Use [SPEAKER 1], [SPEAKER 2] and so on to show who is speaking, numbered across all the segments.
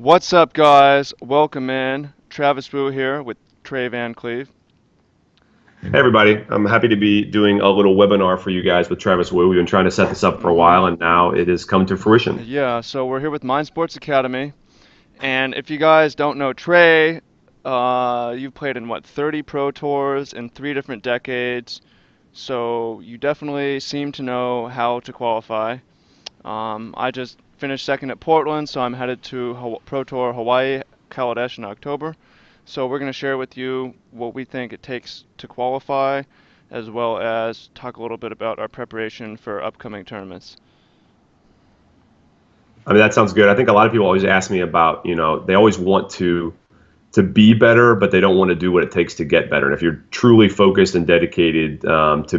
[SPEAKER 1] What's up, guys? Welcome in. Travis Wu here with Trey Van Cleave.
[SPEAKER 2] Hey everybody, I'm happy to be doing a little webinar for you guys with Travis Wu. We've been trying to set this up for a
[SPEAKER 1] hmm
[SPEAKER 2] while and now it has come to fruition.
[SPEAKER 1] Yeah, so we're here with Mind Sports Academy, and if you guys don't know Trey, you've played in what 30 pro tours in three different decades, so you definitely seem to know how to qualify. I just finished second at Portland, so I'm headed to Pro Tour Hawaii, Kaladesh in October. So we're going to share with you what we think it takes to qualify, as well as talk a little bit about our preparation for upcoming tournaments.
[SPEAKER 2] I mean, that sounds good. I think a lot of people always ask me about, they always want to be better, but they don't want to do what it takes to get better. And if you're truly focused and dedicated to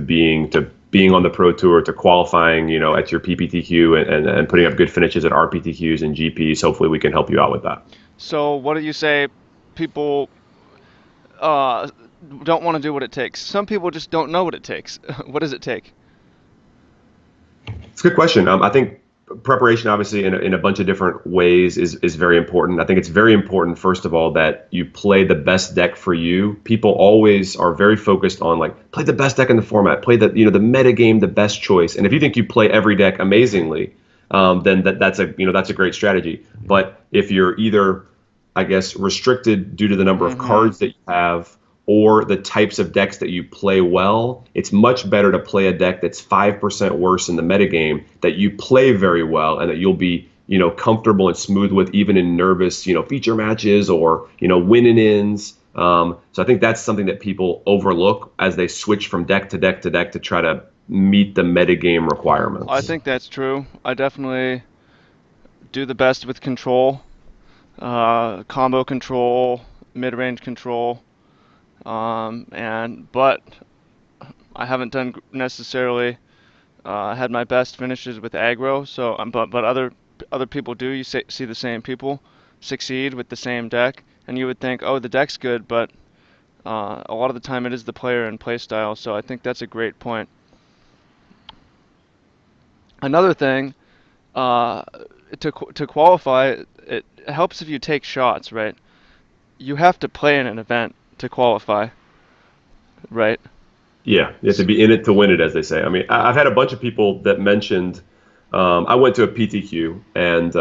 [SPEAKER 2] being on the pro tour, to qualifying, at your PPTQ and putting up good finishes at RPTQs and GPs, hopefully we can help you out with that.
[SPEAKER 1] So what do you say people uh, don't want to do what it takes? Some people just don't know what it takes. What does it take?
[SPEAKER 2] It's a good question. I think preparation, obviously, in a bunch of different ways, is very important. I think it's very important, first of all, that you play the best deck for you. People always are very focused on like play the best deck in the format, play the meta game, the best choice. And if you think you play every deck amazingly, then that's a great strategy. But if you're either, I guess, restricted due to the number of
[SPEAKER 1] hmm
[SPEAKER 2] cards that you have or the types of decks that you play well, it's much better to play a deck that's 5% worse in the metagame that you play very well and that you'll be, comfortable and smooth with even in nervous, feature matches or, win and ins. So I think that's something that people overlook as they switch from deck to deck to deck to try to meet the metagame
[SPEAKER 1] I
[SPEAKER 2] requirements.
[SPEAKER 1] think that's true. I definitely do the best with control, combo control, mid-range control, and but I haven't done necessarily had my best finishes with aggro. So, but other people do. You see the same people succeed with the same deck, and you would think, oh, the deck's good, but a lot of the time it is the player and play style. So I think that's a great point. Another thing, uh, to qualify, it helps if you take shots, right? You have to play in an event to qualify, right?
[SPEAKER 2] Yeah, you have to
[SPEAKER 1] S
[SPEAKER 2] be in it to win it, as they say. I mean, I've had a bunch of people that mentioned. I went to a PTQ, and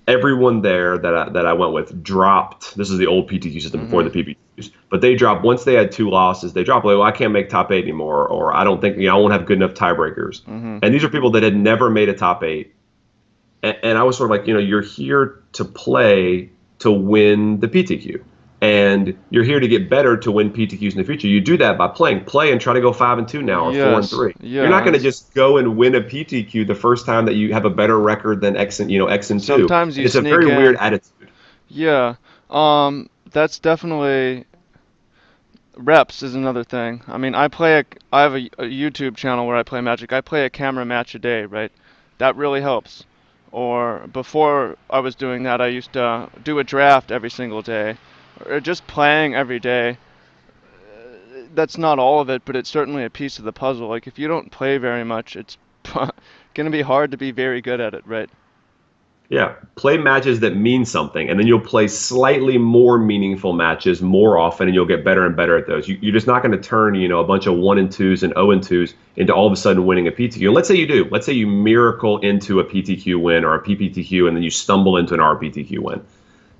[SPEAKER 2] everyone there that I went with dropped. This is the old PTQ system before
[SPEAKER 1] hmm
[SPEAKER 2] the PPQs, but they dropped once they had two losses. They dropped like, well, I can't make top eight anymore, or I don't think I won't have good enough tiebreakers.
[SPEAKER 1] hmm
[SPEAKER 2] And these are people that had never made a top eight, and I was sort of like, you're here to play to win the PTQ. And you're here to get better to win PTQs in the future. You do that by play and try to go 5-2 now or four and
[SPEAKER 1] Yes,
[SPEAKER 2] three. You're not
[SPEAKER 1] yeah,
[SPEAKER 2] going
[SPEAKER 1] and
[SPEAKER 2] to just go and win a PTQ the first time that you have a better record than X and two.
[SPEAKER 1] sometimes you
[SPEAKER 2] It's a
[SPEAKER 1] sneak
[SPEAKER 2] very weird
[SPEAKER 1] in.
[SPEAKER 2] attitude.
[SPEAKER 1] Yeah, that's definitely reps is another thing. I mean, I have a YouTube channel where I play Magic. I play a camera match a day, right? That really helps. Or before I was doing that, I used to do a draft every single day, or just playing every day. That's not all of it, but it's certainly a piece of the puzzle. Like if you don't play very much, it's gonna be hard to be very good at it, right?
[SPEAKER 2] Yeah, play matches that mean something, and then you'll play slightly more meaningful matches more often, and you'll get better and better at those. You're just not going to turn, a bunch of 1-2s and 0-2s into all of a sudden winning a PTQ. And let's say you do. Let's say you miracle into a PTQ win or a PPTQ, and then you stumble into an RPTQ win.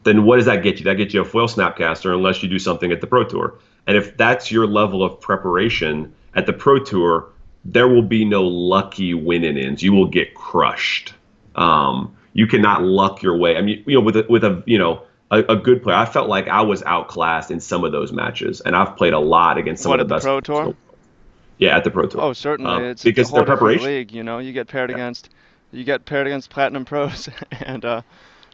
[SPEAKER 2] Then what does that get you? That gets you a foil snapcaster unless you do something at the Pro Tour. And if that's your level of preparation at the Pro Tour, there will be no lucky win-ins. You will get crushed. You cannot luck your way. I mean, with a good player, I felt like I was outclassed in some of those matches, and I've played a lot against some of
[SPEAKER 1] What
[SPEAKER 2] the
[SPEAKER 1] at the
[SPEAKER 2] best
[SPEAKER 1] Pro
[SPEAKER 2] players in the
[SPEAKER 1] Tour?
[SPEAKER 2] world. Yeah, at the Pro Tour,
[SPEAKER 1] Oh, certainly. It's a
[SPEAKER 2] because their
[SPEAKER 1] whole different
[SPEAKER 2] preparation.
[SPEAKER 1] league, you know.
[SPEAKER 2] Yeah,
[SPEAKER 1] You get paired against platinum pros and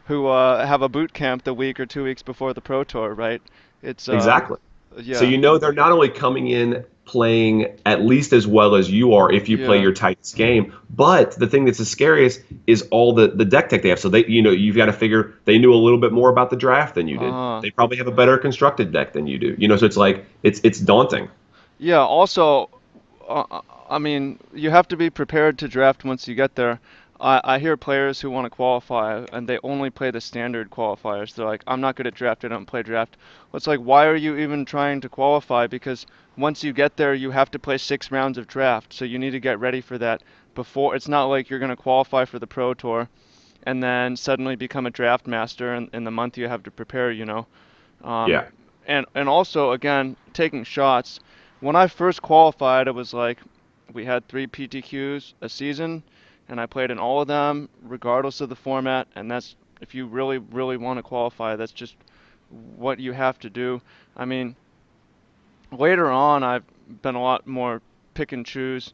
[SPEAKER 1] who have a boot camp the week or 2 weeks before the Pro Tour, right? It's
[SPEAKER 2] exactly. So
[SPEAKER 1] yeah.
[SPEAKER 2] they're not only coming in playing at least as well as you are if you play
[SPEAKER 1] Yeah.
[SPEAKER 2] your tightest game, but the thing that's the scariest is all the deck tech they have. So you've got to figure they knew a little bit more about the draft than you did.
[SPEAKER 1] Uh
[SPEAKER 2] They probably have a better constructed deck than you do. So it's like it's daunting.
[SPEAKER 1] yeah, also I mean, you have to be prepared to draft once you get there, I hear players who want to qualify and they only play the standard qualifiers. They're like, I'm not good at draft, I don't play draft. Well, it's like, why are you even trying to qualify? Because once you get there, you have to play 6 rounds of draft. So you need to get ready for that before. It's not like you're going to qualify for the Pro Tour and then suddenly become a draft master in the month you have to prepare, you know. Um,
[SPEAKER 2] Yeah.
[SPEAKER 1] and also, again, taking shots. When I first qualified, it was like we had 3 PTQs a season, and I played in all of them, regardless of the format. And that's, if you really, really want to qualify, that's just what you have to do. I mean, later on, I've been a lot more pick and choose,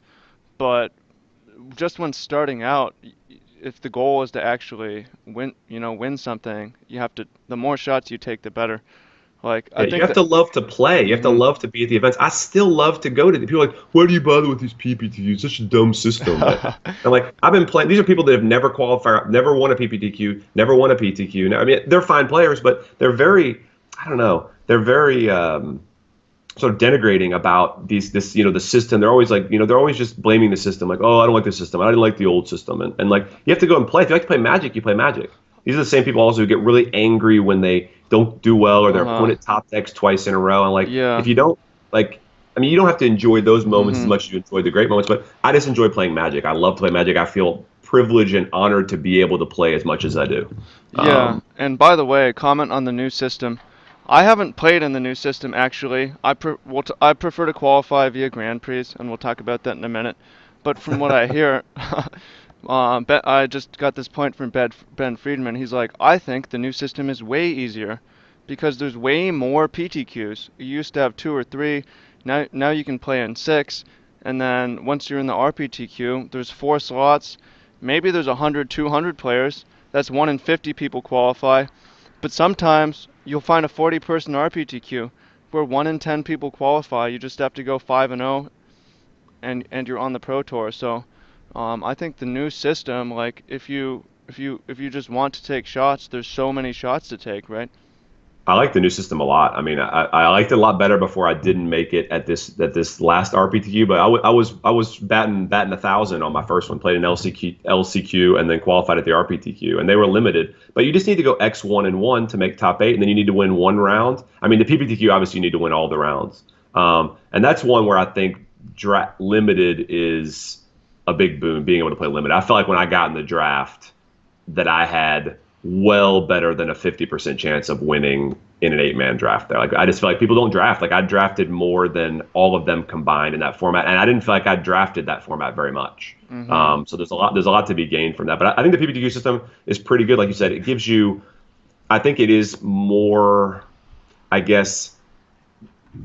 [SPEAKER 1] but just when starting out, if the goal is to actually win, win something, you have to, the more shots you take, the better. Like, I
[SPEAKER 2] Yeah, you
[SPEAKER 1] think
[SPEAKER 2] have
[SPEAKER 1] that.
[SPEAKER 2] to love to play. You have to
[SPEAKER 1] Mhm.
[SPEAKER 2] love to be at the events. I still love to go to the people are like, why do you bother with these PPTQs? It's such a dumb system. I'm like, I've been playing. These are people that have never qualified, never won a PPTQ, never won a PTQ. Now, I mean, they're fine players, but they're very, I don't know, they're very sort of denigrating about this, the system. They're always like, they're always just blaming the system. Like, oh, I don't like the system. I didn't like the old system. And like, you have to go and play. If you like to play Magic, you play Magic. These are the same people also who get really angry when they don't do well or their
[SPEAKER 1] Uh-huh.
[SPEAKER 2] opponent top decks twice in a row. And like, if
[SPEAKER 1] Yeah.
[SPEAKER 2] you don't like, I mean, you don't have to enjoy those moments as
[SPEAKER 1] Mhm.
[SPEAKER 2] much as you enjoy the great moments. But I just enjoy playing Magic. I love to play Magic. I feel privileged and honored to be able to play as much as I do.
[SPEAKER 1] Yeah. And by the way, comment on the new system. I haven't played in the new system actually. I prefer to qualify via Grand Prix, and we'll talk about that in a minute. But from what I hear, I just got this point from Ben Friedman. He's like, I think the new system is way easier because there's way more PTQs. You used to have 2 or 3. Now you can play in 6, and then once you're in the RPTQ, there's 4 slots. Maybe there's 100, 200 players. That's 1 in 50 people qualify. But sometimes you'll find a 40-person RPTQ where 1 in 10 people qualify. You just have to go 5-0, and you're on the Pro Tour. So I think the new system, like if you just want to take shots, there's so many shots to take, right?
[SPEAKER 2] I like the new system a lot. I mean, I liked it a lot better before I didn't make it at this last RPTQ. But I was batting 1,000 on my first one. Played an LCQ and then qualified at the RPTQ, and they were limited. But you just need to go X1 and one to make top eight, and then you need to win one round. I mean, the PPTQ obviously you need to win all the rounds, and that's one where I think limited is a big boon. Being able to play limited, I felt like when I got in the draft that I had well better than a 50% chance of winning in an 8-man draft there. Like I just feel like people don't draft. Like I drafted more than all of them combined in that format, and I didn't feel like I drafted that format very much.
[SPEAKER 1] Mhm.
[SPEAKER 2] So there's a lot to be gained from that. But I think the PPTQ system is pretty good. Like you said, it gives you. I think it is more. I guess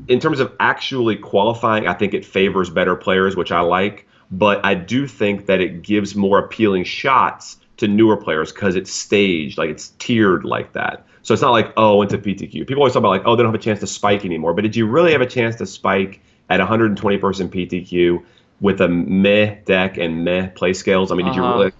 [SPEAKER 2] in terms of actually qualifying, I think it favors better players, which I like. But I do think that it gives more appealing shots to newer players because it's staged, like it's tiered like that. So it's not like, oh, into PTQ. People always talk about like, oh, they don't have a chance to spike anymore. But did you really have a chance to spike at 120-person PTQ with a meh deck and meh play scales? I mean, did you
[SPEAKER 1] Uh-huh.
[SPEAKER 2] really?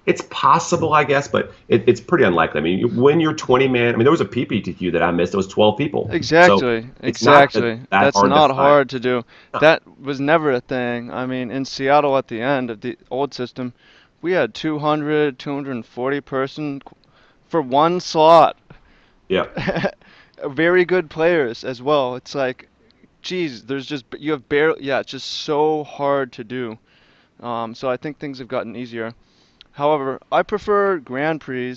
[SPEAKER 2] It's possible, I guess, but it's pretty unlikely. I mean, when you're 20 man, I mean, there was a PPTQ that I missed. It was 12 people. So
[SPEAKER 1] Exactly,
[SPEAKER 2] it's not
[SPEAKER 1] exactly.
[SPEAKER 2] that
[SPEAKER 1] That's
[SPEAKER 2] hard to
[SPEAKER 1] not
[SPEAKER 2] find.
[SPEAKER 1] hard to do.
[SPEAKER 2] No.
[SPEAKER 1] That was never a thing. I mean, in Seattle at the end of the old system, we had 200, 240 person for one slot.
[SPEAKER 2] Yeah.
[SPEAKER 1] Very good players as well. It's like, geez, there's just you have barely. Yeah, it's just so hard to do. So I think things have gotten easier. However, I prefer Grand Prix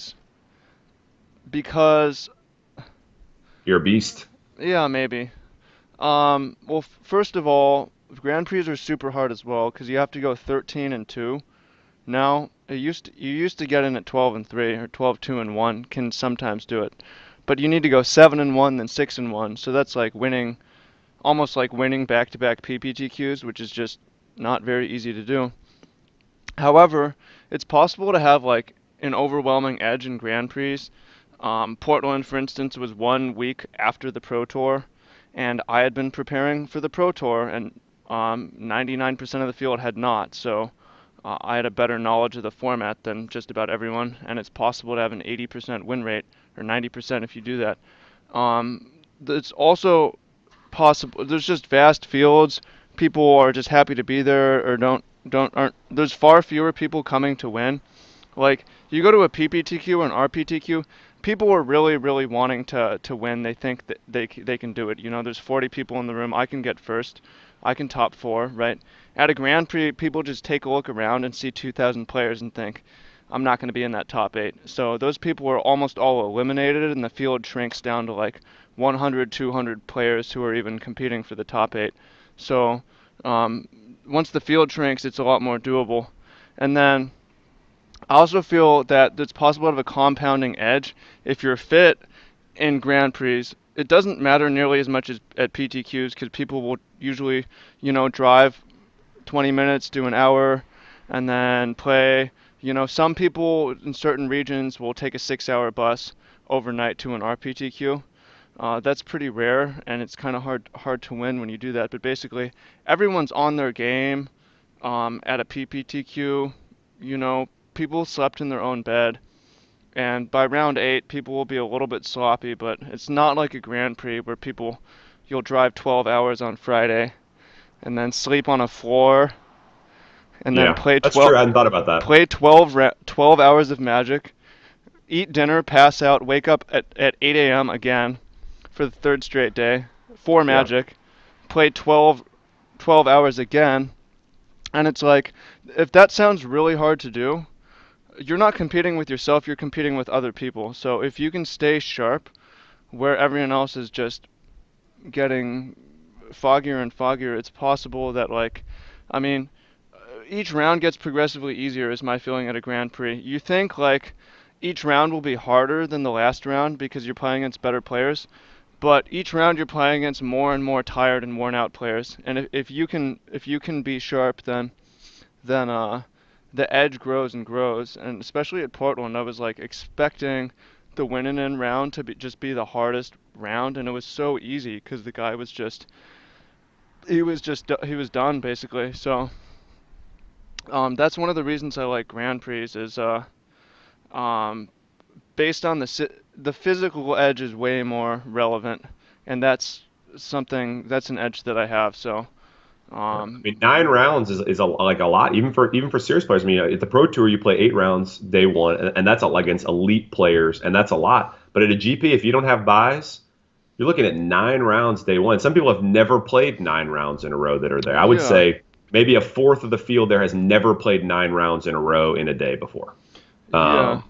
[SPEAKER 1] because,
[SPEAKER 2] You're a beast.
[SPEAKER 1] yeah, maybe. Well, first of all, Grand Prix are super hard as well because you have to go 13 and 2. Now, you used to get in at 12 and 3 or 12 2 and 1 can sometimes do it. But you need to go 7 and 1 then 6 and 1. So that's like winning, almost like winning back-to-back PPTQs, which is just not very easy to do. However, it's possible to have like an overwhelming edge in Grand Prix. Portland, for instance, was 1 week after the Pro Tour, and I had been preparing for the Pro Tour, and 99% of the field had not. So I had a better knowledge of the format than just about everyone, and it's possible to have an 80% win rate, or 90% if you do that. It's also possible. There's just vast fields. People are just happy to be there, or don't aren't. There's far fewer people coming to win. Like, you go to a PPTQ or an RPTQ, people are really, really wanting to win. They think that they can do it. You know, there's 40 people in the room. I can get first. I can top four, right? At a Grand Prix, people just take a look around and see 2,000 players and think, I'm not going to be in that top eight. So those people are almost all eliminated, and the field shrinks down to like 100, 200 players who are even competing for the top eight. So um, once the field shrinks, it's a lot more doable. And then I also feel that it's possible to have a compounding edge if you're fit in Grand Prix. It doesn't matter nearly as much as at PTQs because people will usually, drive 20 minutes to an hour and then play. Some people in certain regions will take a 6-hour bus overnight to an RPTQ. That's pretty rare, and it's kind of hard to win when you do that. But basically, everyone's on their game at a PPTQ. People slept in their own bed, and by round eight, people will be a little bit sloppy. But it's not like a Grand Prix where you'll drive 12 hours on Friday and then sleep on a floor and then
[SPEAKER 2] Yeah, that's true. I hadn't thought about that.
[SPEAKER 1] play 12 hours of Magic, eat dinner, pass out, wake up at 8 a.m. again for the third straight day for
[SPEAKER 2] Yeah.
[SPEAKER 1] Magic, play 12 hours again, and it's like, if that sounds really hard to do, you're not competing with yourself, you're competing with other people. So if you can stay sharp where everyone else is just getting foggier and foggier, it's possible that, like, I mean, each round gets progressively easier, is my feeling at a Grand Prix. You think, like, each round will be harder than the last round because you're playing against better players, but each round you're playing against more and more tired and worn out players. And if you can be sharp, then the edge grows and grows. And especially at Portland, I was like expecting the winning end round to just be the hardest round, and it was so easy because the guy was just he was done basically. So that's one of the reasons I like Grand Prix is um, based on the physical edge is way more relevant, and that's an edge that I have. So
[SPEAKER 2] Yeah. I
[SPEAKER 1] um,
[SPEAKER 2] mean, 9 rounds is like a lot, even for serious players. I mean, at the Pro Tour, you play 8 rounds day one, and that's against elite players, and that's a lot. But at a GP, if you don't have buys, you're looking at 9 rounds day one. Some people have never played 9 rounds in a row that are there. I would
[SPEAKER 1] yeah,
[SPEAKER 2] say maybe a fourth of the field there has never played 9 rounds in a row in a day before.
[SPEAKER 1] yeah,
[SPEAKER 2] Um,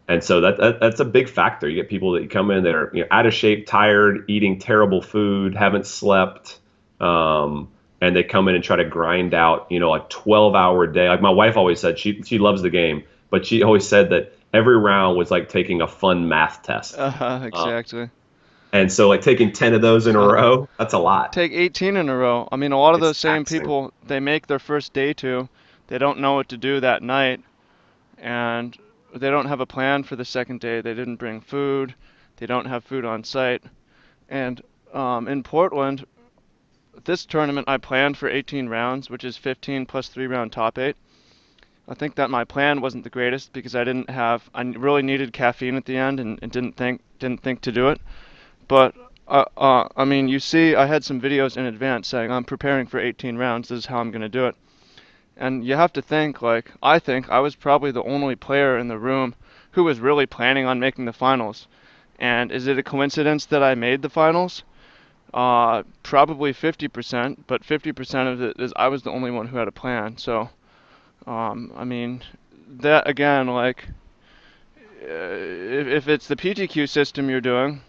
[SPEAKER 2] and so that's a big factor. You get people that come in that are out of shape, tired, eating terrible food, haven't slept, and they come in and try to grind out a 12-hour day. Like my wife always said, she loves the game, but she always said that every round was like taking a fun math test. Uh,
[SPEAKER 1] exactly.
[SPEAKER 2] and so like taking 10 of those in a row, that's a lot.
[SPEAKER 1] Take 18 in a row. I mean, a lot of
[SPEAKER 2] It's
[SPEAKER 1] those same
[SPEAKER 2] taxing.
[SPEAKER 1] people, they make their first day two, they don't know what to do that night, and they don't have a plan for the second day. They didn't bring food. They don't have food on site. And in Portland, this tournament I planned for 18 rounds, which is 15 plus 3 round top eight. I think that my plan wasn't the greatest because I really needed caffeine at the end and didn't think to do it. But I mean, you see, I had some videos in advance saying I'm preparing for 18 rounds. This is how I'm going to do it. And you have to think, like, I think I was probably the only player in the room who was really planning on making the finals. And is it a coincidence that I made the finals? Probably 50%, but 50% of it is I was the only one who had a plan. So, I mean, that again, like, if it's the PTQ system you're doing,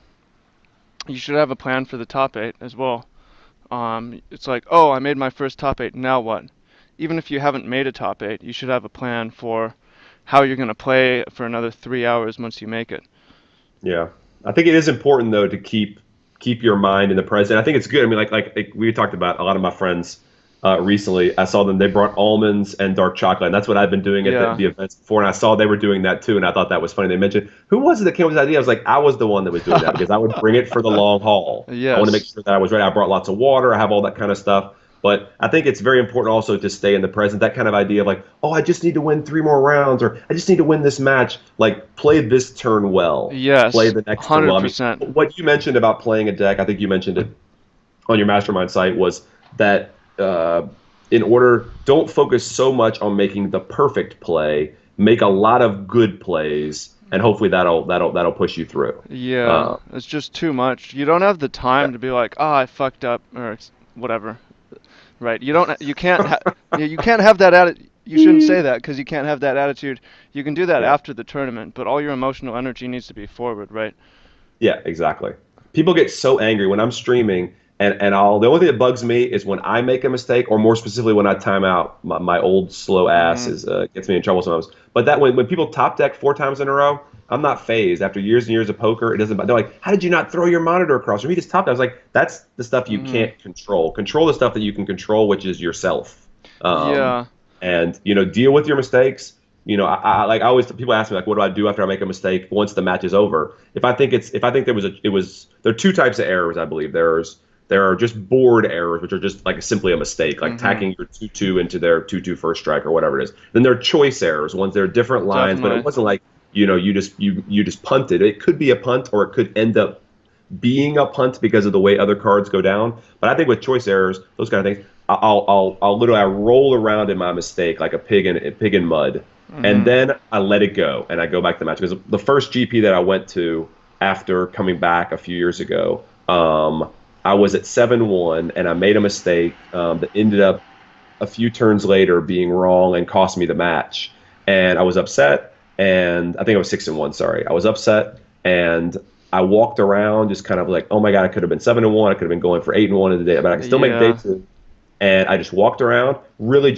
[SPEAKER 1] you should have a plan for the top eight as well. It's like, oh, I made my first top eight. Now what? Even if you haven't made a top eight, you should have a plan for how you're going to play for another 3 hours once you make it.
[SPEAKER 2] Yeah, I think it is important though to keep your mind in the present. I think it's good. I mean, like we talked about a lot of my friends recently. I saw them; they brought almonds and dark chocolate, and that's what I've been doing at
[SPEAKER 1] Yeah.
[SPEAKER 2] the events before. And I saw they were doing that too, and I thought that was funny. They mentioned who was it that came up with this idea? I was like, I was the one that was doing that because I would bring it for the long haul. I want to make
[SPEAKER 1] Yes.
[SPEAKER 2] sure that I was ready. I brought lots of water. I have all that kind of stuff. But I think it's very important also to stay in the present. That kind of idea of like, oh, I just need to win 3 more rounds, or I just need to win this match. Like, play this turn well, play
[SPEAKER 1] Yes.
[SPEAKER 2] the next turn well. I mean,
[SPEAKER 1] 100%.
[SPEAKER 2] what you mentioned about playing a deck, I think you mentioned it on your mastermind site, was that in order, don't focus so much on making the perfect play. make a lot of good plays, and hopefully that'll push you through.
[SPEAKER 1] Yeah,
[SPEAKER 2] Uh,
[SPEAKER 1] it's just too much. You don't have the
[SPEAKER 2] yeah.
[SPEAKER 1] time to be like, "Oh, I fucked up," or whatever. Right? You don't. You can't. You can't have that attitude. You shouldn't say that because you can't have that attitude. You can do that
[SPEAKER 2] Yeah.
[SPEAKER 1] after the tournament, but all your emotional energy needs to be forward, right?
[SPEAKER 2] Yeah, exactly. People get so angry when I'm streaming, and I'll the only thing that bugs me is when I make a mistake, or more specifically when I time out. My old slow ass
[SPEAKER 1] Hmm.
[SPEAKER 2] is gets me in trouble sometimes. But that when people top deck 4 times in a row, I'm not phased. After years and years of poker, it doesn't. They're like, "How did you not throw your monitor across?" Or he just top deck. I was like, "That's the stuff you
[SPEAKER 1] Hmm.
[SPEAKER 2] can't control. Control the stuff that you can control, which is yourself." Um,
[SPEAKER 1] Yeah.
[SPEAKER 2] and deal with your mistakes. I always people ask me like, what do I do after I make a mistake once the match is over? If I think there are two types of errors. I believe there are just board errors, which are just like simply a mistake, like
[SPEAKER 1] Hmm.
[SPEAKER 2] tacking your 2-2 into their 2-2 first strike or whatever it is. Then there are choice errors, ones that are different lines, but it
[SPEAKER 1] Definitely.
[SPEAKER 2] wasn't like you just punted. It could be a punt or it could end up being a punt because of the way other cards go down. But I think with choice errors, those kind of things, I'll literally I roll around in my mistake like a pig in mud, and
[SPEAKER 1] Hmm.
[SPEAKER 2] then I let it go and I go back to the match because the first GP that I went to after coming back a few years ago, I was at 7-1 and I made a mistake that ended up a few turns later being wrong and cost me the match. And I was upset. And I think I was 6-1. Sorry, I was upset. And I walked around just kind of like, oh my God, I could have been 7-1. I could have been going for 8-1 in the day, but I can still make day
[SPEAKER 1] Yeah.
[SPEAKER 2] two. And I just walked around, really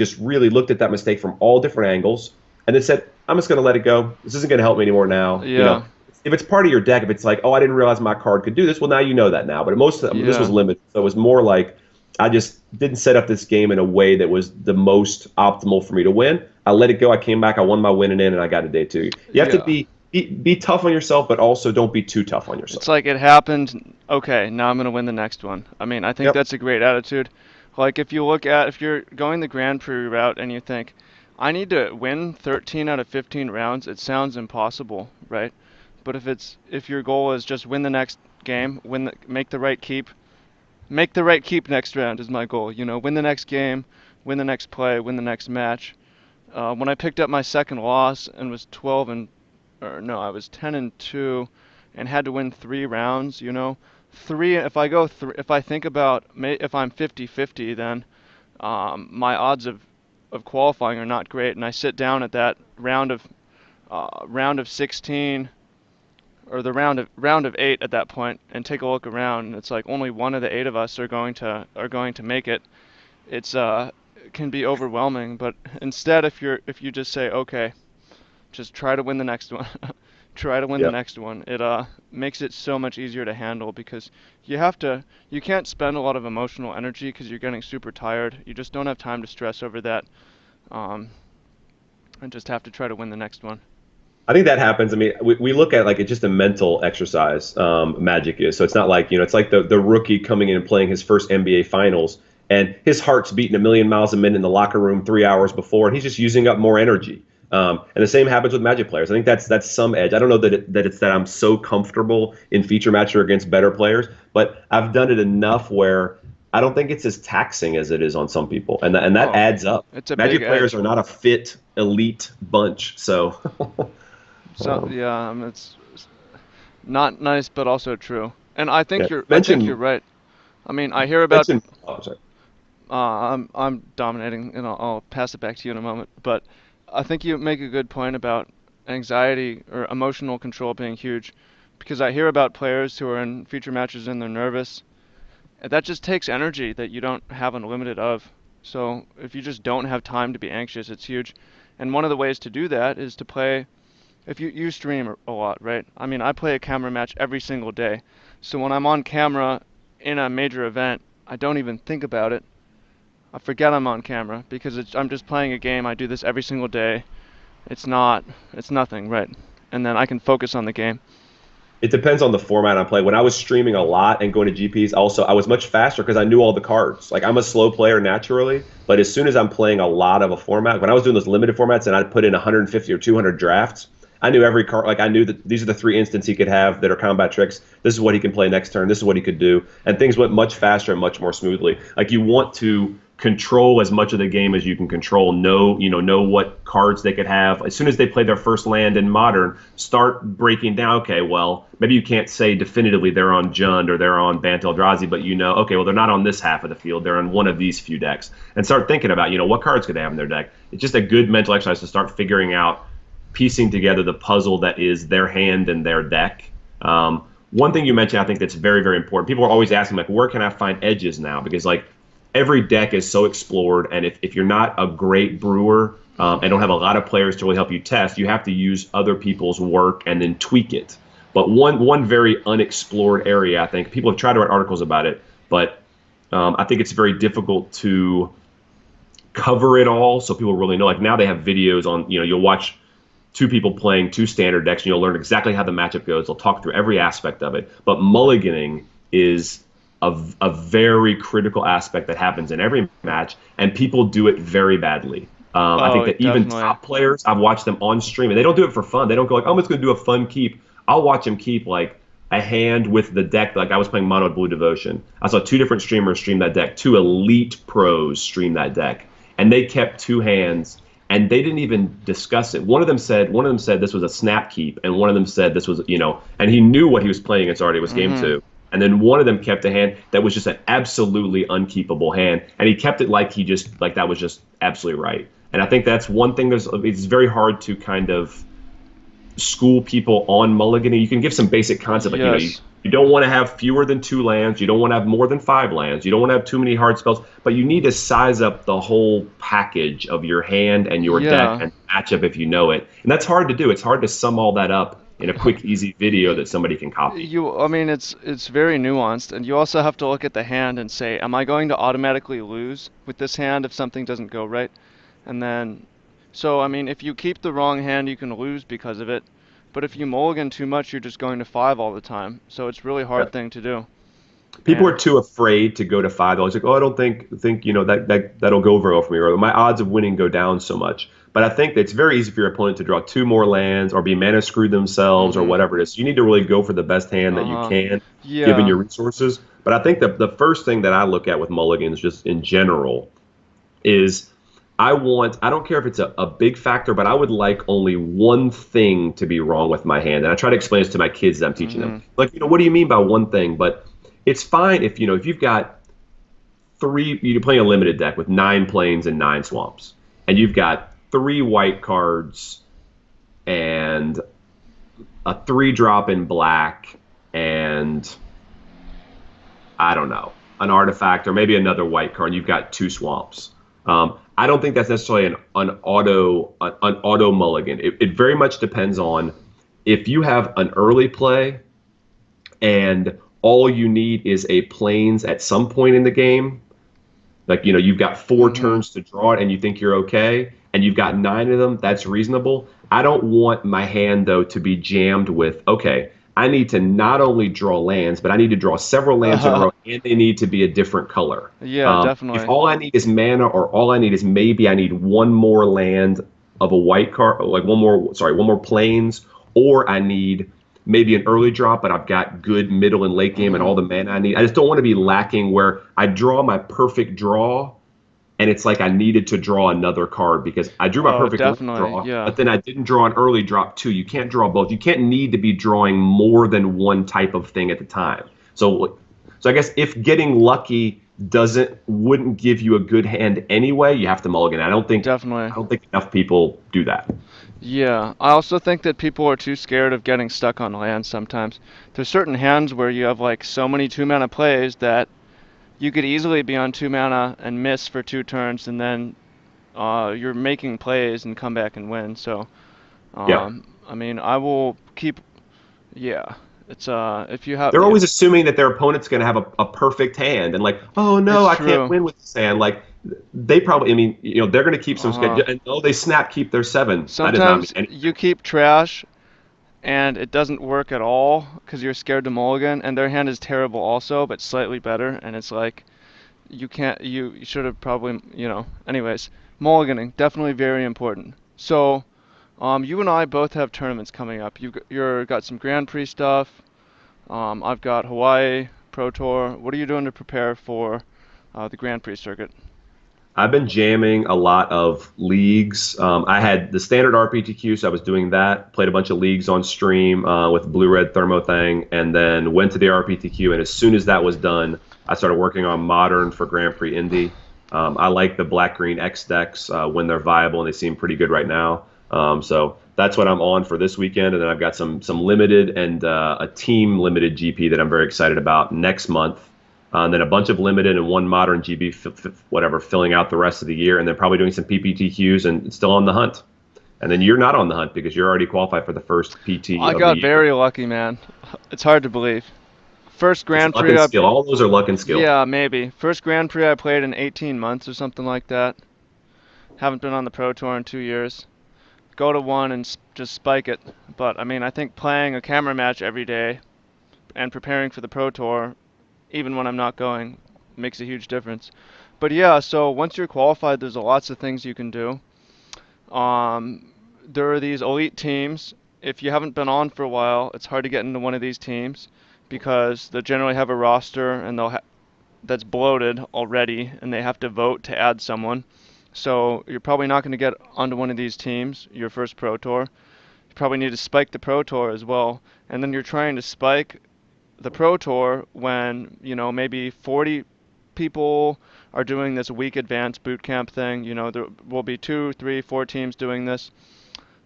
[SPEAKER 2] looked at that mistake from all different angles, and then said, I'm just going to let it go. This isn't going to help me anymore now.
[SPEAKER 1] Yeah.
[SPEAKER 2] If it's part of your deck, if it's like, oh, I didn't realize my card could do this, well, now you know that now. But this was
[SPEAKER 1] Yeah.
[SPEAKER 2] limited. So it was more like I just didn't set up this game in a way that was the most optimal for me to win. I let it go. I came back. I won my win and I got a day two. You have to
[SPEAKER 1] Yeah.
[SPEAKER 2] be tough on yourself, but also don't be too tough on
[SPEAKER 1] It's
[SPEAKER 2] yourself.
[SPEAKER 1] like it happened. Okay, now I'm gonna win the next one. I mean, I think
[SPEAKER 2] Yep.
[SPEAKER 1] that's a great attitude. Like if you're going the Grand Prix route and you think, I need to win 13 out of 15 rounds, it sounds impossible, right? But if your goal is just win the next game, make the right keep next round is my goal. Win the next game, win the next play, win the next match. When I picked up my second loss and was 12 and or no, I was 10 and 2 and had to win 3 rounds, Three if I think about if I'm 50-50, then my odds of qualifying are not great, and I sit down at that round of 16 or the round of 8 at that point and take a look around, and it's like only one of the 8 of us are going to make it. It can be overwhelming, but instead if you just say, okay, just try to win the next one. Try to win the
[SPEAKER 2] Yep.
[SPEAKER 1] next one. It makes it so much easier to handle because you can't spend a lot of emotional energy because you're getting super tired. You just don't have time to stress over that, um, and just have to try to win the next one.
[SPEAKER 2] I think that happens. I mean, we look at like it's just a mental exercise. Magic is so it's not like it's like the rookie coming in and playing his first NBA Finals, and his heart's beating a million miles a minute in the locker room 3 hours before, and he's just using up more energy. And the same happens with Magic players. I think that's some edge. I don't know that it's that I'm so comfortable in feature match or against better players, but I've done it enough where I don't think it's as taxing as it is on some people, and that
[SPEAKER 1] Oh,
[SPEAKER 2] adds up.
[SPEAKER 1] it's a big
[SPEAKER 2] Magic players
[SPEAKER 1] edge.
[SPEAKER 2] are not a fit elite bunch, so.
[SPEAKER 1] So
[SPEAKER 2] Um,
[SPEAKER 1] yeah, it's not nice, but also true. And I
[SPEAKER 2] Yeah.
[SPEAKER 1] think you're
[SPEAKER 2] Mention
[SPEAKER 1] right. I mean, I hear about.
[SPEAKER 2] mention. Oh, I'm sorry.
[SPEAKER 1] I'm dominating, and I'll pass it back to you in a moment. But I think you make a good point about anxiety or emotional control being huge, because I hear about players who are in feature matches and they're nervous. And that just takes energy that you don't have unlimited of. So if you just don't have time to be anxious, it's huge. And one of the ways to do that is to play. If you stream a lot, right? I mean, I play a camera match every single day. So when I'm on camera in a major event, I don't even think about it. I forget I'm on camera because I'm just playing a game. I do this every single day. It's nothing, right? And then I can focus on the game.
[SPEAKER 2] It depends on the format I play. When I was streaming a lot and going to GPs, also I was much faster because I knew all the cards. Like I'm a slow player naturally, but as soon as I'm playing a lot of a format, when I was doing those limited formats and I'd put in 150 or 200 drafts, I knew every card. Like I knew that these are the 3 instances he could have that are combat tricks. This is what he can play next turn. This is what he could do, and things went much faster and much more smoothly. Like you want to control as much of the game as you can control. Know what cards they could have. As soon as they play their first land in Modern, start breaking down. Okay, well, maybe you can't say definitively they're on Jund or they're on Bant Eldrazi, but okay, well, they're not on this half of the field. They're on one of these few decks, and start thinking about what cards could they have in their deck. It's just a good mental exercise to start figuring out, piecing together the puzzle that is their hand and their deck. One thing you mentioned, I think that's very, very important. People are always asking, like, where can I find edges now? Because, like, every deck is so explored, and if you're not a great brewer and don't have a lot of players to really help you test, you have to use other people's work and then tweak it. But one very unexplored area, I think, people have tried to write articles about it, but I think it's very difficult to cover it all so people really know. Like, now they have videos on, you'll watch two people playing two standard decks, and you'll learn exactly how the matchup goes. They'll talk through every aspect of it. But mulliganing is a very critical aspect that happens in every match, and people do it very badly. I think
[SPEAKER 1] Oh,
[SPEAKER 2] that even
[SPEAKER 1] definitely.
[SPEAKER 2] top players, I've watched them on stream, and they don't do it for fun. They don't go like, "Oh, I'm just going to do a fun keep." I'll watch them keep like a hand with the deck. Like, I was playing Mono Blue Devotion. I saw two different streamers stream that deck, two elite pros stream that deck, and they kept two hands, and they didn't even discuss it. One of them said this was a snap keep, and one of them said this was, and he knew what he was playing against already. It was game
[SPEAKER 1] Hmm.
[SPEAKER 2] two. And then one of them kept a hand that was just an absolutely unkeepable hand, and he kept it like that was just absolutely right. And I think that's one thing. It's very hard to kind of school people on mulliganing. You can give some basic concept, like,
[SPEAKER 1] Yes.
[SPEAKER 2] you don't want to have fewer than two lands, you don't want to have more than five lands, you don't want to have too many hard spells, but you need to size up the whole package of your hand and your deck
[SPEAKER 1] Yeah.
[SPEAKER 2] and match up if you know it. And that's hard to do. It's hard to sum all that up in a quick, easy video that somebody can copy.
[SPEAKER 1] I mean, it's very nuanced, and you also have to look at the hand and say, am I going to automatically lose with this hand if something doesn't go right? And then, so I mean, if you keep the wrong hand, you can lose because of it. But if you mulligan too much, you're just going to five all the time. So it's really hard thing to do.
[SPEAKER 2] People
[SPEAKER 1] And
[SPEAKER 2] are too afraid to go to five. Like, oh, I don't think that'll go very well for me, or my odds of winning go down so much. But I think that it's very easy for your opponent to draw two more lands or be mana screwed themselves or
[SPEAKER 1] mm-hmm.
[SPEAKER 2] whatever it is. So you need to really go for the best hand that you
[SPEAKER 1] Uh-huh.
[SPEAKER 2] can, given
[SPEAKER 1] Yeah.
[SPEAKER 2] your resources. But I think the first thing that I look at with mulligans, just in general, is I don't care if it's a big factor, but I would like only one thing to be wrong with my hand. And I try to explain this to my kids that I'm teaching them.
[SPEAKER 1] Mm-hmm.
[SPEAKER 2] Like, what do you mean by one thing? But it's fine if you've got you're playing a limited deck with 9 plains and 9 swamps, and you've got 3 white cards and a 3 drop in black and, I don't know, an artifact or maybe another white card, and you've got 2 swamps. I don't think that's necessarily an auto mulligan. It very much depends on if you have an early play and all you need is a plains at some point in the game. Like, you've got 4
[SPEAKER 1] Mm-hmm.
[SPEAKER 2] turns to draw it and you think you're okay, and you've got 9 of them, that's reasonable. I don't want my hand, though, to be jammed with, okay, I need to not only draw lands, but I need to draw several lands in a row, and they need to be a different color.
[SPEAKER 1] Yeah,
[SPEAKER 2] If
[SPEAKER 1] definitely.
[SPEAKER 2] all I need is mana, or all I need is maybe I need one more land of a white card, like one more plains, or I need maybe an early drop, but I've got good middle and late game and
[SPEAKER 1] Mm-hmm.
[SPEAKER 2] all the mana I need. I just don't want to be lacking where I draw my perfect draw and it's like I needed to draw another card because I drew my
[SPEAKER 1] Oh,
[SPEAKER 2] perfect late
[SPEAKER 1] definitely.
[SPEAKER 2] draw,
[SPEAKER 1] Yeah.
[SPEAKER 2] but then I didn't draw an early drop too. You can't draw both. You can't need to be drawing more than one type of thing at the time. So I guess if getting lucky wouldn't give you a good hand anyway, you have to mulligan. I
[SPEAKER 1] Definitely.
[SPEAKER 2] don't think enough people do that.
[SPEAKER 1] Yeah, I also think that people are too scared of getting stuck on land sometimes. There's certain hands where you have like so many 2 mana plays that you could easily be on 2 mana and miss for 2 turns, and then you're making plays and come back and win. So,
[SPEAKER 2] Yeah.
[SPEAKER 1] I mean, I will keep. Yeah, it's if you have,
[SPEAKER 2] They're
[SPEAKER 1] yeah,
[SPEAKER 2] always assuming that their opponent's going to have a perfect hand, and like, oh no,
[SPEAKER 1] it's
[SPEAKER 2] I can't
[SPEAKER 1] true.
[SPEAKER 2] win with this hand. Like, they probably, I mean, they're going to keep some
[SPEAKER 1] Uh-huh.
[SPEAKER 2] schedule, and oh, they snap keep their 7. That does not mean
[SPEAKER 1] Sometimes
[SPEAKER 2] anything.
[SPEAKER 1] you keep trash and it doesn't work at all because you're scared to mulligan, and their hand is terrible also, but slightly better, and it's like you can't. You should have probably, Anyways, mulliganing definitely very important. So, you and I both have tournaments coming up. You're got some Grand Prix stuff. I've got Hawaii Pro Tour. What are you doing to prepare for the Grand Prix circuit?
[SPEAKER 2] I've been jamming a lot of leagues. I had the standard RPTQ, so I was doing that. Played a bunch of leagues on stream with Blue Red Thermo thing, and then went to the RPTQ. And as soon as that was done, I started working on Modern for Grand Prix Indy. I like the Black Green X decks when they're viable, and they seem pretty good right now. So that's what I'm on for this weekend, and then I've got some limited and a team limited GP that I'm very excited about next month. And then a bunch of limited and one modern GB, whatever, filling out the rest of the year, and then probably doing some PPTQs and still on the hunt. And then you're not on the hunt because you're already qualified for the first PT
[SPEAKER 1] I
[SPEAKER 2] of the
[SPEAKER 1] got
[SPEAKER 2] year.
[SPEAKER 1] very lucky, man. It's hard to believe. First
[SPEAKER 2] It's
[SPEAKER 1] Grand
[SPEAKER 2] luck
[SPEAKER 1] Prix
[SPEAKER 2] and
[SPEAKER 1] I
[SPEAKER 2] skill. All those are luck and skill.
[SPEAKER 1] Yeah, maybe. First Grand Prix I played in 18 months or something like that. Haven't been on the Pro Tour in 2 years. Go to one and just spike it. But I mean, I think playing a camera match every day and preparing for the Pro Tour, even when I'm not going, makes a huge difference. But yeah, so once you're qualified, there's lots of things you can do. There are these elite teams. If you haven't been on for a while, it's hard to get into one of these teams because they generally have a roster and that's bloated already, and they have to vote to add someone. So you're probably not going to get onto one of these teams your first Pro Tour. You probably need to spike the Pro Tour as well, and then you're trying to spike the Pro Tour when, maybe 40 people are doing this week advance boot camp thing. There will be 2, 3, 4 teams doing this.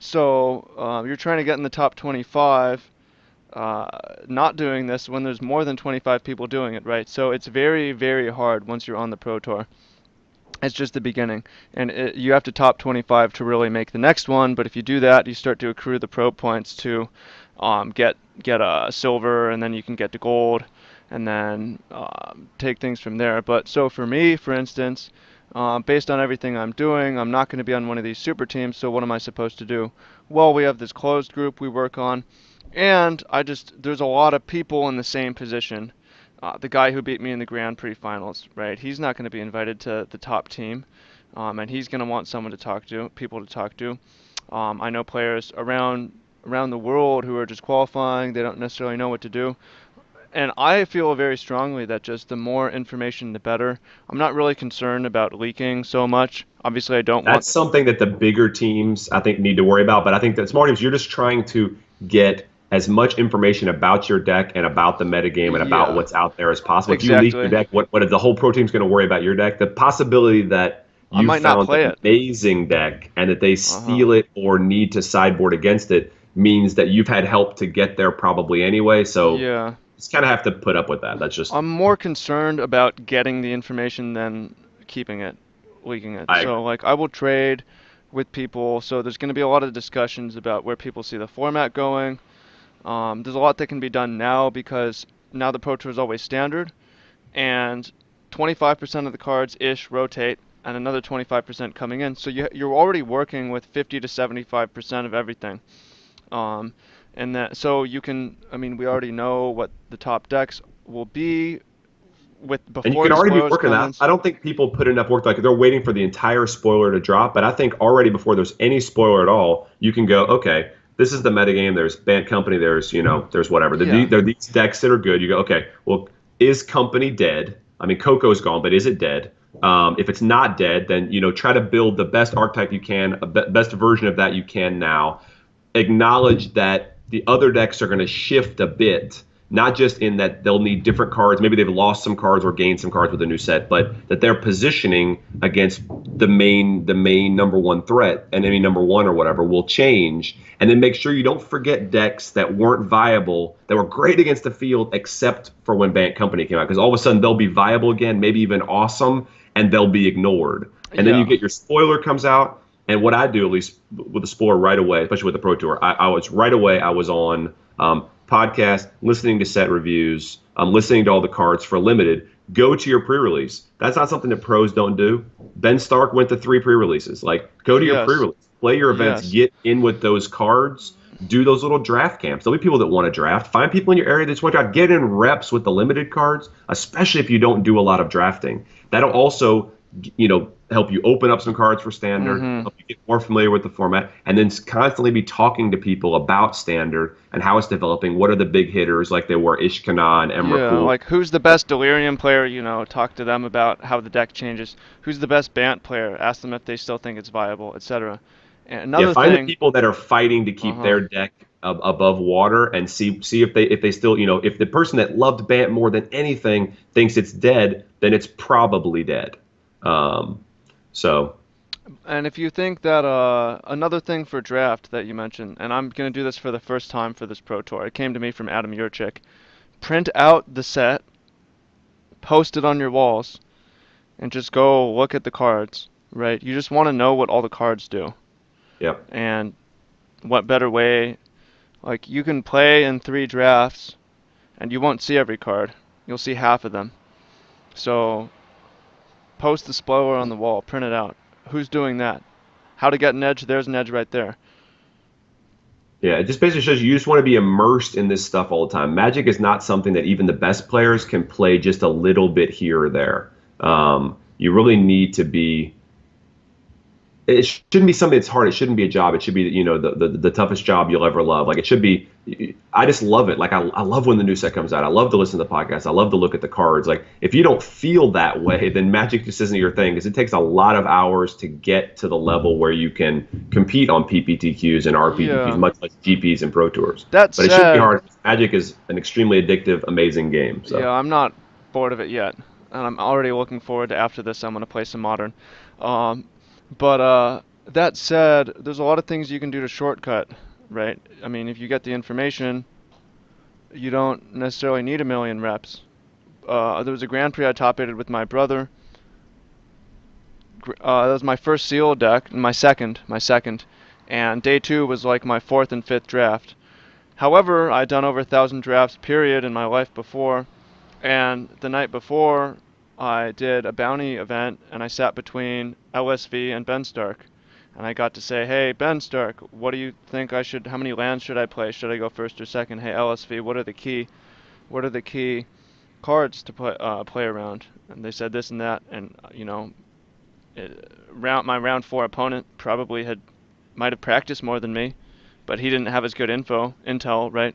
[SPEAKER 1] So you're trying to get in the top 25, not doing this when there's more than 25 people doing it, right? So it's very, very hard once you're on the Pro Tour. It's just the beginning, and you have to top 25 to really make the next one. But if you do that, you start to accrue the pro points to get a silver, and then you can get to gold, and then take things from there. But so for me, for instance, based on everything I'm doing, I'm not going to be on one of these super teams. So what am I supposed to do? Well, we have this closed group we work on, and there's a lot of people in the same position. The guy who beat me in the Grand Prix finals, right? He's not going to be invited to the top team, and he's going to want someone to talk to, people to talk to. I know players around the world who are just qualifying. They don't necessarily know what to do. And I feel very strongly that just the more information, the better. I'm not really concerned about leaking so much. Obviously, I don't
[SPEAKER 2] That's
[SPEAKER 1] want.
[SPEAKER 2] something that the bigger teams, I think, need to worry about. But I think that small teams, you're just trying to get as much information about your deck and about the metagame and about
[SPEAKER 1] Yeah,
[SPEAKER 2] what's out there as possible. If you leak your
[SPEAKER 1] exactly.
[SPEAKER 2] deck, what if the whole pro team's going to worry about your deck? The possibility that
[SPEAKER 1] I
[SPEAKER 2] you
[SPEAKER 1] might not
[SPEAKER 2] found
[SPEAKER 1] play
[SPEAKER 2] an
[SPEAKER 1] it.
[SPEAKER 2] amazing deck and that they
[SPEAKER 1] Uh-huh.
[SPEAKER 2] steal it or need to sideboard against it means that you've had help to get there probably anyway. So
[SPEAKER 1] Yeah.
[SPEAKER 2] just kind of have to put up with that. That's just,
[SPEAKER 1] I'm more concerned about getting the information than keeping it, leaking it.
[SPEAKER 2] I agree.
[SPEAKER 1] So, like, I will trade with people. So there's going to be a lot of discussions about where people see the format going. There's a lot that can be done now because now the Pro Tour is always standard, and 25% of the cards ish rotate, and another 25% coming in. So you're already working with 50 to 75% of everything. Um, and that so you can. I mean, we already know what the top decks will be with
[SPEAKER 2] And you
[SPEAKER 1] before
[SPEAKER 2] can
[SPEAKER 1] the
[SPEAKER 2] already be
[SPEAKER 1] spoilers
[SPEAKER 2] working
[SPEAKER 1] come
[SPEAKER 2] that.
[SPEAKER 1] in.
[SPEAKER 2] I don't think people put enough work. Like they're waiting for the entire spoiler to drop. But I think already before there's any spoiler at all, you can go, okay, this is the metagame. There's Band Company. There's whatever.
[SPEAKER 1] Yeah.
[SPEAKER 2] There are these decks that are good. You go, okay, well, is Company dead? I mean, Coco's gone, but is it dead? If it's not dead, then try to build the best archetype you can, best version of that you can now. Acknowledge that the other decks are going to shift a bit, not just in that they'll need different cards. Maybe they've lost some cards or gained some cards with a new set, but that they're positioning against the main number one threat, enemy number one or whatever, will change. And then make sure you don't forget decks that weren't viable, that were great against the field, except for when Bant Company came out. Because all of a sudden they'll be viable again, maybe even awesome, and they'll be ignored. And then you
[SPEAKER 1] Yeah.
[SPEAKER 2] get your spoiler comes out. And what I do, at least with the spoiler right away, especially with the Pro Tour, I was right away. I was on podcast, listening to set reviews, listening to all the cards for limited. Go to your pre-release. That's not something that pros don't do. Ben Stark went to 3 pre-releases. Like, go to your
[SPEAKER 1] Yes.
[SPEAKER 2] pre-release, play your events,
[SPEAKER 1] Yes.
[SPEAKER 2] get in with those cards, do those little draft camps. There'll be people that want to draft. Find people in your area that just want to draft. Get in reps with the limited cards, especially if you don't do a lot of drafting. That'll also help you open up some cards for standard,
[SPEAKER 1] Mm-hmm.
[SPEAKER 2] help you get more familiar with the format, and then constantly be talking to people about standard and how it's developing. What are the big hitters like they were Ishkana and
[SPEAKER 1] Yeah,
[SPEAKER 2] Emrakul?
[SPEAKER 1] like who's the best Delirium player? Talk to them about how the deck changes. Who's the best Bant player? Ask them if they still think it's viable, etc. And
[SPEAKER 2] Yeah,
[SPEAKER 1] another
[SPEAKER 2] find the
[SPEAKER 1] thing,
[SPEAKER 2] people that are fighting to keep
[SPEAKER 1] uh-huh.
[SPEAKER 2] their deck above water and see if they still, if the person that loved Bant more than anything thinks it's dead, then it's probably dead. Um, so
[SPEAKER 1] And if you think that another thing for draft that you mentioned, and I'm gonna do this for the first time for this Pro Tour, it came to me from Adam Yurchik. Print out the set, post it on your walls, and just go look at the cards, right? You just want to know what all the cards do.
[SPEAKER 2] yeah.
[SPEAKER 1] And what better way? Like, you can play in 3 drafts, and you won't see every card. You'll see half of them. So, post the spoiler on the wall, print it out. Who's doing that? How to get an edge? There's an edge right there.
[SPEAKER 2] Yeah, it just basically shows you just want to be immersed in this stuff all the time. Magic is not something that even the best players can play just a little bit here or there. You really need to be. It shouldn't be something that's hard. It shouldn't be a job. It should be, the toughest job you'll ever love. Like it should be. I just love it. Like I love when the new set comes out. I love to listen to the podcast. I love to look at the cards. Like if you don't feel that way, then Magic just isn't your thing because it takes a lot of hours to get to the level where you can compete on PPTQs and RPTQs,
[SPEAKER 1] Yeah.
[SPEAKER 2] much like GPs and Pro Tours.
[SPEAKER 1] That
[SPEAKER 2] But it should be
[SPEAKER 1] said,
[SPEAKER 2] hard. Magic is an extremely addictive, amazing game.
[SPEAKER 1] yeah,
[SPEAKER 2] So
[SPEAKER 1] I'm not bored of it yet. And I'm already looking forward to after this, I'm going to play some Modern. Um, but that said, there's a lot of things you can do to shortcut, right? I mean, if you get the information, you don't necessarily need a million reps. There was a Grand Prix I top aided with my brother. That was my first sealed deck, my second, and day 2 was like my fourth and fifth draft. However, I'd done over 1,000 drafts period in my life before, and the night before I did a bounty event, and I sat between LSV and Ben Stark, and I got to say, hey Ben Stark, what do you think I should? How many lands should I play? Should I go first or second? Hey LSV, What are the key cards to play around? And they said this and that, and my round 4 opponent probably might have practiced more than me, but he didn't have as good intel, right?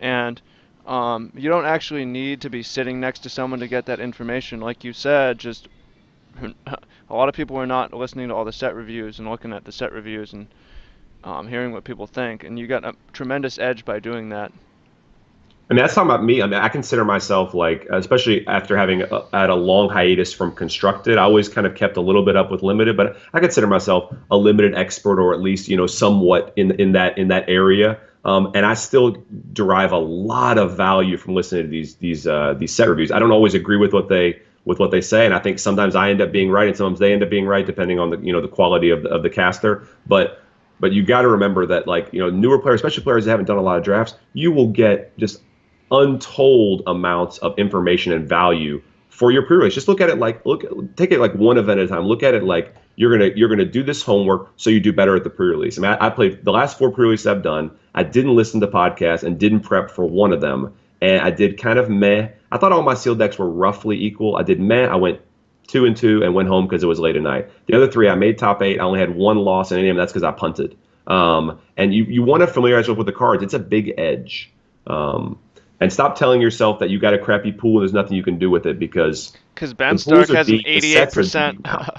[SPEAKER 1] And you don't actually need to be sitting next to someone to get that information. Like you said, just a lot of people are not listening to all the set reviews and looking at the set reviews and hearing what people think, and you got a tremendous edge by doing that.
[SPEAKER 2] I mean, that's talking about me. I mean, I consider myself like, especially after having had a long hiatus from constructed, I always kind of kept a little bit up with limited, but I consider myself a limited expert or at least, somewhat in that area. And I still derive a lot of value from listening to these set reviews. I don't always agree with what they say, and I think sometimes I end up being right, and sometimes they end up being right, depending on the quality of the caster. But you got to remember that like newer players, especially players that haven't done a lot of drafts, you will get just untold amounts of information and value for your pre-release. Just look at it like take it like one event at a time. Look at it like you're gonna do this homework so you do better at the pre-release. I mean, I played the last 4 pre-releases I've done. I didn't listen to podcasts and didn't prep for one of them, and I did kind of meh. I thought all my sealed decks were roughly equal. I did meh. I went 2-2 and went home because it was late at night. The other 3 I made top 8. I only had 1 loss in any of them. That's because I punted. And you want to familiarize yourself with the cards. It's a big edge. And stop telling yourself that you got a crappy pool and there's nothing you can do with it because
[SPEAKER 1] Ben
[SPEAKER 2] the pools
[SPEAKER 1] Stark
[SPEAKER 2] are
[SPEAKER 1] has an
[SPEAKER 2] deep, the sets are
[SPEAKER 1] 88%.
[SPEAKER 2] deep now.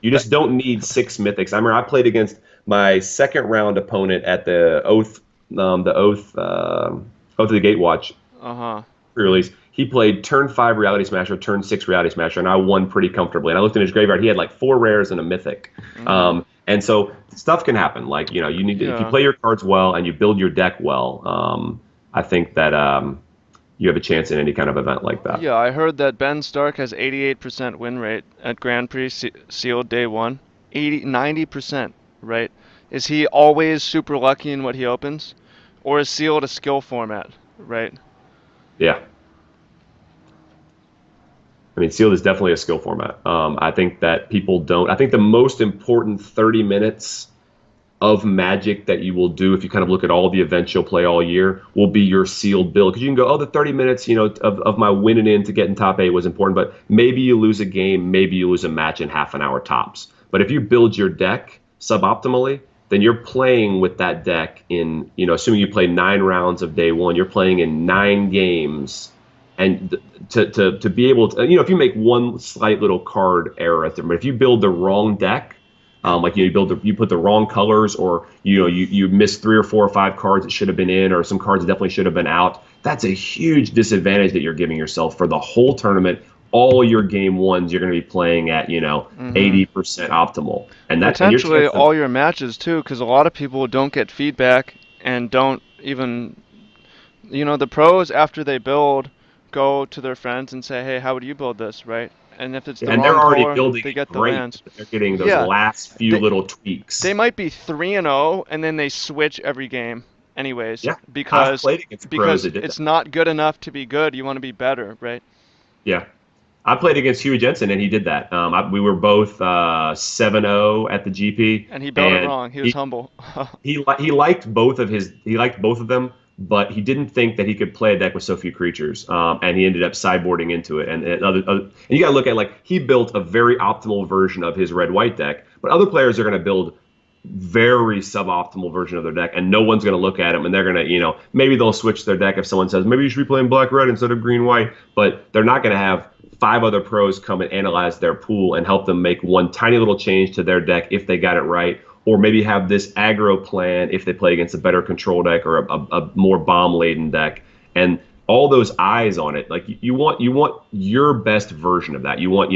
[SPEAKER 2] You just don't need 6 mythics. I remember I played against my second round opponent at the Oath of the Gatewatch
[SPEAKER 1] Uh-huh.
[SPEAKER 2] pre-release. He played turn 5 Reality Smasher, turn 6 Reality Smasher, and I won pretty comfortably. And I looked in his graveyard; he had like 4 rares and a mythic.
[SPEAKER 1] Mhm.
[SPEAKER 2] And so stuff can happen. Like you need to, if you
[SPEAKER 1] Yeah.
[SPEAKER 2] play your cards well and you build your deck well. I think that you have a chance in any kind of event like that.
[SPEAKER 1] Yeah, I heard that Ben Stark has 88% win rate at Grand Prix sealed day 1. 90%, right? Is he always super lucky in what he opens? Or is sealed a skill format, right?
[SPEAKER 2] Yeah. I mean, sealed is definitely a skill format. I think that people don't. I think the most important 30 minutes of Magic that you will do if you kind of look at all the events you'll play all year will be your sealed build. Because you can go, oh, the 30 minutes, of my winning in to get in top eight was important, but maybe you lose a game, maybe you lose a match in half an hour tops. But if you build your deck suboptimally, then you're playing with that deck in, assuming you play 9 rounds of day one, you're playing in 9 games. And to be able to, if you make one slight little card error, but if you build the wrong deck, like you put the wrong colors, or you miss 3 or 4 or 5 cards that should have been in, or some cards that definitely should have been out. That's a huge disadvantage that you're giving yourself for the whole tournament. All your game ones you're going to be playing at
[SPEAKER 1] Hmm.
[SPEAKER 2] 80% optimal, and your
[SPEAKER 1] Potentially
[SPEAKER 2] chance of
[SPEAKER 1] all your matches too, because a lot of people don't get feedback and don't even, the pros after they build go to their friends and say, hey, how would you build this, right? And if it's the
[SPEAKER 2] and they're
[SPEAKER 1] wrong
[SPEAKER 2] already
[SPEAKER 1] color,
[SPEAKER 2] building
[SPEAKER 1] they
[SPEAKER 2] it
[SPEAKER 1] get the
[SPEAKER 2] great.
[SPEAKER 1] lands.
[SPEAKER 2] They're getting those
[SPEAKER 1] Yeah,
[SPEAKER 2] last few
[SPEAKER 1] they
[SPEAKER 2] little
[SPEAKER 1] they
[SPEAKER 2] tweaks.
[SPEAKER 1] might be 3-0 and then they switch every game anyways
[SPEAKER 2] Yeah, I've
[SPEAKER 1] because
[SPEAKER 2] played against pros
[SPEAKER 1] because
[SPEAKER 2] that did that.
[SPEAKER 1] it's not good enough to be good. You want to be better, right?
[SPEAKER 2] Yeah. I played against Huey Jensen, and he did that. We were both 7-0 at the GP,
[SPEAKER 1] And he built it
[SPEAKER 2] and
[SPEAKER 1] wrong. He was
[SPEAKER 2] he
[SPEAKER 1] humble.
[SPEAKER 2] he liked both of them, but he didn't think that he could play a deck with so few creatures, and he ended up sideboarding into it. And you got to look at, like, he built a very optimal version of his red white deck, but other players are going to build very suboptimal version of their deck, and no one's going to look at them, and they're going to, maybe they'll switch their deck if someone says maybe you should be playing black red instead of green white, but they're not going to have 5 other pros come and analyze their pool and help them make one tiny little change to their deck if they got it right, or maybe have this aggro plan if they play against a better control deck or a more bomb laden deck, and all those eyes on it. Like, you want your best version of that. You want,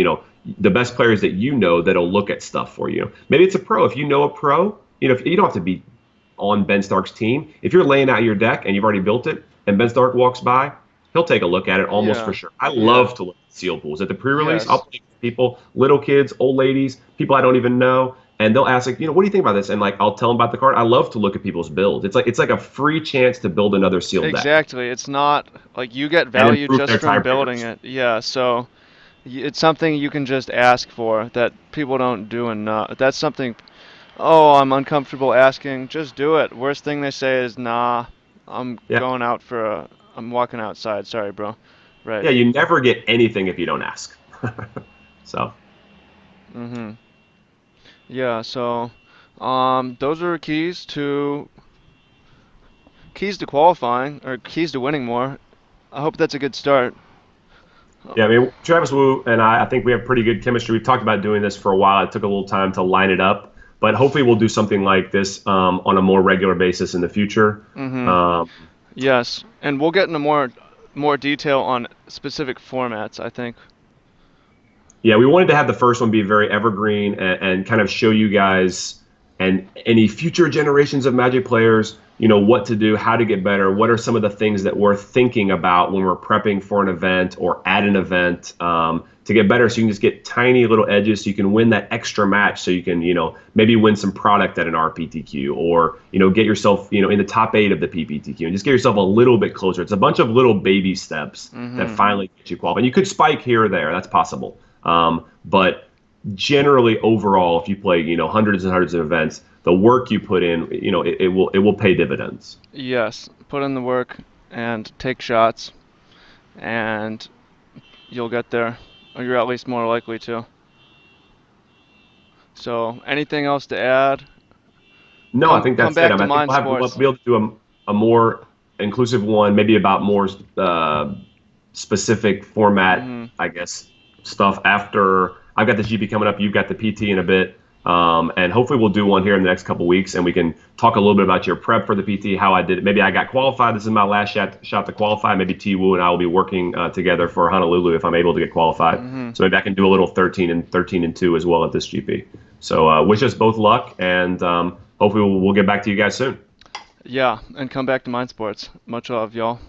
[SPEAKER 2] the best players that that'll look at stuff for you. Maybe it's a pro. If you know a pro, if you don't have to be on Ben Stark's team. If you're laying out your deck and you've already built it, and Ben Stark walks by, he'll take a look at it almost for
[SPEAKER 1] Yeah.
[SPEAKER 2] sure. I
[SPEAKER 1] Yeah.
[SPEAKER 2] love to look at seal pools at the pre-release. I'll
[SPEAKER 1] Yes.
[SPEAKER 2] play with people, little kids, old ladies, people I don't even know, and they'll ask, like, what do you think about this? And, like, I'll tell them about the card. I love to look at people's builds. It's like a free chance to build another sealed deck
[SPEAKER 1] Exactly. It's not like you get
[SPEAKER 2] and
[SPEAKER 1] value
[SPEAKER 2] improve
[SPEAKER 1] just
[SPEAKER 2] their
[SPEAKER 1] from building
[SPEAKER 2] tiebreakers.
[SPEAKER 1] it. Yeah, so it's something you can just ask for that people don't do enough. That's something, oh, I'm uncomfortable asking. Just do it. Worst thing they say is, nah, I'm
[SPEAKER 2] Yeah.
[SPEAKER 1] going out for I'm walking outside. Sorry, bro. Right.
[SPEAKER 2] Yeah, you never get anything if you don't ask. So,
[SPEAKER 1] Mhm. Yeah, so those are keys to qualifying or keys to winning more. I hope that's a good start.
[SPEAKER 2] yeah, I mean, Travis Wu and I think we have pretty good chemistry. We've talked about doing this for a while. It took a little time to line it up, but hopefully we'll do something like this on a more regular basis in the future.
[SPEAKER 1] Mhm.
[SPEAKER 2] Um,
[SPEAKER 1] Yes, and we'll get into more detail on specific formats, I think.
[SPEAKER 2] Yeah, we wanted to have the first one be very evergreen, and kind of show you guys and any future generations of Magic players, what to do, how to get better, what are some of the things that we're thinking about when we're prepping for an event or at an event, to get better, so you can just get tiny little edges so you can win that extra match, so you can, maybe win some product at an RPTQ, or, get yourself, in the top 8 of the PPTQ, and just get yourself a little bit closer. It's a bunch of little baby steps that
[SPEAKER 1] Mhm.
[SPEAKER 2] finally get you qualified. And you could spike here or there, that's possible. But generally, overall, if you play, hundreds and hundreds of events, the work you put in, it will pay dividends.
[SPEAKER 1] Yes, put in the work and take shots, and you'll get there, or you're at least more likely to. So, anything else to add?
[SPEAKER 2] No, I
[SPEAKER 1] Come
[SPEAKER 2] think
[SPEAKER 1] come
[SPEAKER 2] that's it.
[SPEAKER 1] back
[SPEAKER 2] I
[SPEAKER 1] to
[SPEAKER 2] mean, I think
[SPEAKER 1] Mind
[SPEAKER 2] we'll
[SPEAKER 1] Sports.
[SPEAKER 2] be able to do a more inclusive one, maybe about more specific format,
[SPEAKER 1] Mhm.
[SPEAKER 2] I guess, stuff after I've got the GP coming up. You've got the PT in a bit. And hopefully we'll do one here in the next couple weeks, and we can talk a little bit about your prep for the PT, how I did it. Maybe I got qualified. This is my last shot to qualify. Maybe T Wu and I will be working together for Honolulu if I'm able to get qualified.
[SPEAKER 1] Mhm.
[SPEAKER 2] So maybe I can do a little 13 and 2 as well at this GP. So wish us both luck, and hopefully we'll get back to you guys soon.
[SPEAKER 1] Yeah, and come back to Mind Sports. Much love, y'all.